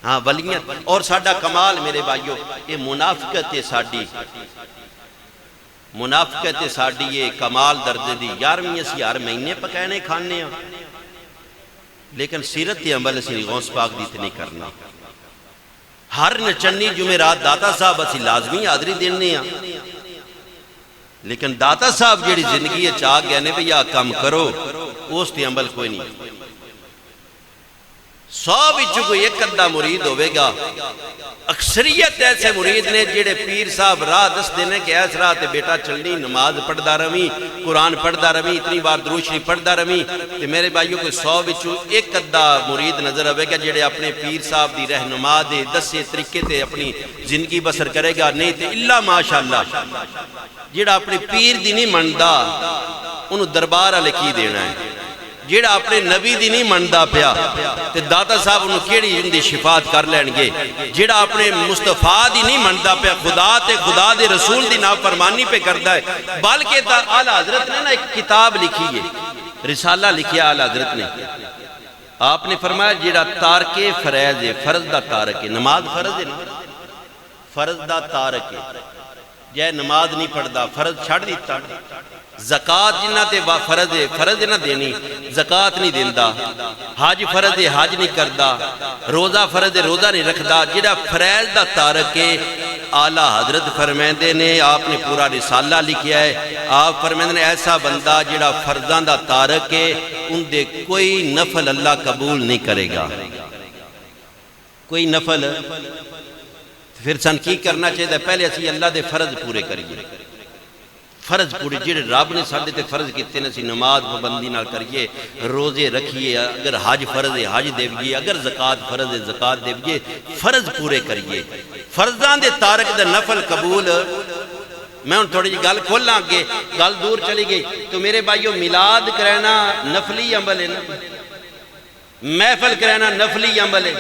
ہاں ولیت اور ساڈا کمال میرے بھائیو یہ منافقت ہے، ساڈی منافقت ہے، ساڈی یہ کمال درجے دی 11ویں اسی ہر مہینے پکانے کھانے ہیں، لیکن سیرت عمل اسی غوث پاک دی نہیں کرنا۔ ہر نچنی جمعرات داتا صاحب اسی لازمی حاضری دینے ہیں، لیکن داتا صاحب جیڑی زندگی چاہ گئے نے بھئی کام کرو اس تے عمل کوئی نہیں۔ 100 بچوں کو ایک ادھا مرید ہوئے گا، اکثریت ایسے مرید نے جڑے پیر صاحب راہ دس دینے کہ ایس راہ تے بیٹا چلنی نماز پڑھدا رویں، قرآن پڑھدا رویں، اتنی بار درود شریف پڑھدا رویں، تے میرے بھائیوں کو 100 بچوں ایک ادھا مرید نظر آئے گا جڑے اپنے پیر صاحب دی رہنما دے دسے طریقے تے اپنی زندگی بسر کرے گا، نہیں تے اللہ ماشاءاللہ جڑا اپنے پیر دی نہیں مندا انہوں دربار والے کی دینا ہے، جیڑا اپنے نبی دی نہیں مندا پیا تے داتا صاحب انہوں کیڑی ان دی شفاعت کر لین گے، جیڑا اپنے مصطفیٰ دی نہیں مندا پیا خدا تے خدا دے رسول دی نافرمانی پہ کردا ہے، بلکہ اعلیٰ حضرت نے نا ایک کتاب لکھی ہے، رسالہ لکھیا اعلیٰ حضرت نے، آپ نے فرمایا جیڑا تارک فرض ہے، فرض دا تارک ہے، نماز فرض ہے نا، فرض دا تارک ہے، جے نماز نہیں پڑھدا فرض چھڑ دیتا زکات جنہ تے فرض نہ دینی زکات نہیں دیندا حج فرض ہے حج نہیں کردا روزہ فرض ہے روزہ نہیں رکھدا جڑا فرائض دا تارک ہے اعلیٰ حضرت فرمیندے نے آپ نے پورا رسالہ لکھیا ہے آپ فرمیندے نے ایسا بندہ جڑا فرضاں دا تارک ہے ان دے کوئی نفل اللہ قبول نہیں کرے گا کوئی نفل پھر سن کی کرنا چاہیے پہلے اسی اللہ دے فرض پورے کریے فرض پورے جڑے رب نے ساڈے تے فرض کیتے نے اسی نماز پابندی نال کریے روزے رکھیے اگر حج فرض ہے حج دیویے اگر زکات فرض ہے زکات دیویے فرض پورے کریے فرضاں دے تارک دے نفل قبول میں ان تھوڑی جی گل کھولاں اگے گل دور چلی گئی تو میرے بھائیو میلاد کرانا نفلی عمل ہے نا محفل کرانا نفلی عمل ہے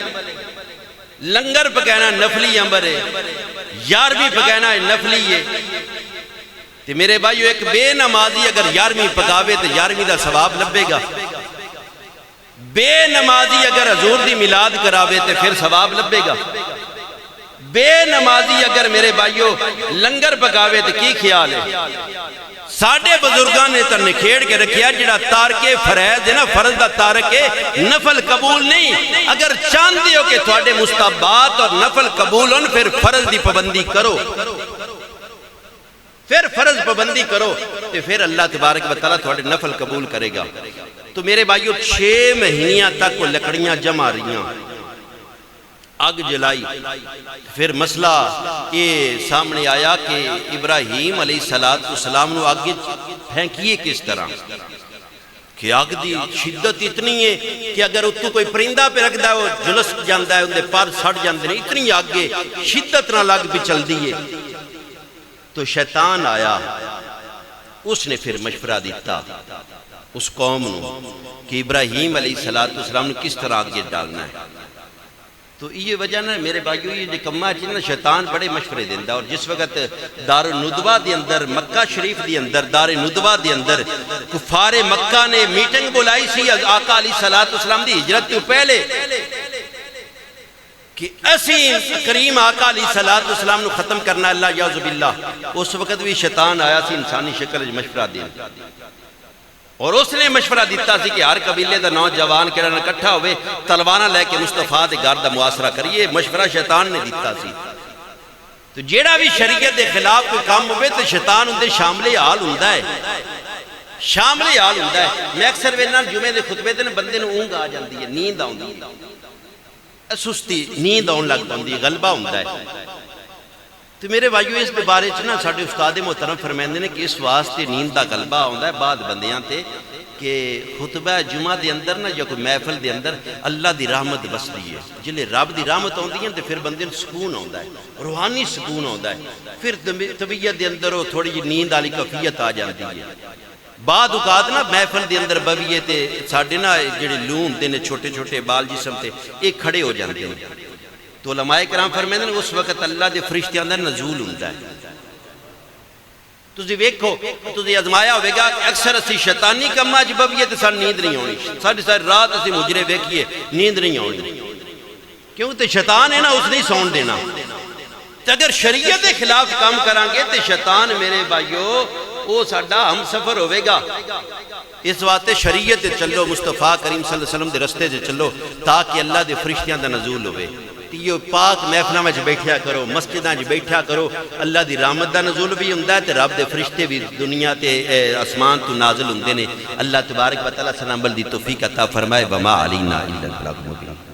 لنگر پکانا نفلی عمل ہے یارویں پکانا نفلی ہے تو میرے بھائیو ایک بے نمازی اگر یارویں پکاوے تو یارویں دا ثواب لبے گا بے نمازی اگر حضور دی میلاد کراوے تو پھر ثواب لبے گا بے نمازی اگر میرے بھائیو لنگر پکاوے تو کی خیال ہے ساڑھے بزرگان نے تو نکھیڑ کے رکھیا جڑا تارک فرائض ہے نا فرض دا تارک نفل قبول نہیں اگر چاندے ہو کہ تھوڑے مستحبات اور نفل قبول ہوں پھر فرض دی پابندی کرو پھر فرض پابندی کرو تو پھر اللہ تبارک و تعالیٰ تھوڑے نفل قبول کرے گا تو میرے بھائیو 6 مہینیاں تک وہ لکڑیاں جمع رہیاں آگ جلائی پھر مسئلہ یہ سامنے آیا کہ ابراہیم علیہ السلام نے آگ پھینکیے کس طرح کہ آگ دی شدت اتنی ہے کہ اگر اتو کوئی پرندہ پہ رکھ دا ہے وہ جلس جاندہ ہے اندے پار سڑ جاندے ہیں اتنی آگے شدت نہ لگ بھی چل دیئے تو شیطان آیا اس نے پھر مشورہ دیتا اس قوم نو کہ ابراہیم علیہ السلام نے کس طرح آگے ڈالنا ہے تو یہ وجہ نا میرے بھائیو یہ نکمہ جنہ شیطان بڑے مشورے دیندہ اور جس وقت دار الندوہ دی اندر مکہ شریف دی اندر دار الندوہ دی اندر کفار مکہ نے میٹنگ بلائی سی آقا علیہ السلام دی ہجرت تو پہلے کہ اسی کریم آقا علیہ السلام نے ختم کرنا اللہ یعوذ باللہ اس وقت بھی شیطان آیا سی انسانی شکل مشورہ دین اور اس نے مشورہ دیتا سی کہ ہر قبیلے دا نوجوان کہنا اکٹھا ہوئے تلوانہ لے کے مصطفیٰ دے گھر دا محاصرہ کریے مشورہ شیطان نے دیتا سی تو جیڑا بھی شریعت دے خلاف کوئی کام ہوئے تو شیطان ان دے شامل حال ہوندہ ہے شامل حال ہوندہ ہے میں اکثر وینا جمعے دے خطبے دے بندے نے اونگ آ جاندی ہے نیند آؤندی ہے سستی نیند آن لگ پاندی غلبہ ہوندہ ہے تو میرے بھائیو اس پہ بارے چنا ساڑھے استاد محترم فرمیندے نے کہ اس واسطے نیند دا غلبہ ہوندہ ہے بعد بندیاں تے کہ خطبہ جمعہ دے اندر نا یا کوئی محفل دے اندر اللہ دی رحمت بس دی ہے جلے رب دی رحمت ہوندی ہیں تو پھر بندے سکون ہوندہ ہے روحانی سکون ہوندہ ہے پھر طبیعت دے اندر تھوڑی جی نیند آلی کفیت آ جاندی ہے بعد اوقات نا محفل دے اندر بویے تے ساڑھے نا جڑے لوم دے نے چھوٹے چھوٹے بال جسم تے ایک کھڑے ہو جاندے ہیں تو علماء کرام فرمیندے نے اس وقت اللہ دے فرشتے اندر نزول ہوندہ ہے تُسی ویکھو تُسی ازمایا ہوئے گا اکثر اسی شیطانی کمہ جبویے تے سار نیند نہیں ہونی ساری رات اسی مجرے ویکھیے نیند نہیں ہونی کیوں تے شیطان ہے نا اس نہیں سون دینا تے اگر شریعت کے خلاف کام کرانگے تے شیطان میرے بھائیو وہ ساڑھا ہم سفر ہوئے گا اس واسطے شریعت چلو مصطفیٰ کریم صلی اللہ علیہ وسلم دے رستے سے چلو تاکہ اللہ دے فرشتیاں دا نزول ہوئے یہ پاک محفلہ میں بیٹھیا کرو مسجداں بیٹھیا کرو اللہ دی رحمت دا نزول بھی ہوندہ ہے تے رب دے فرشتے بھی دنیا تے اسمان تو نازل ہوندے نے اللہ تبارک و تعالیٰ سلام بل دی توفیق عطا فرمائے وما علینا الا البلاغ المبین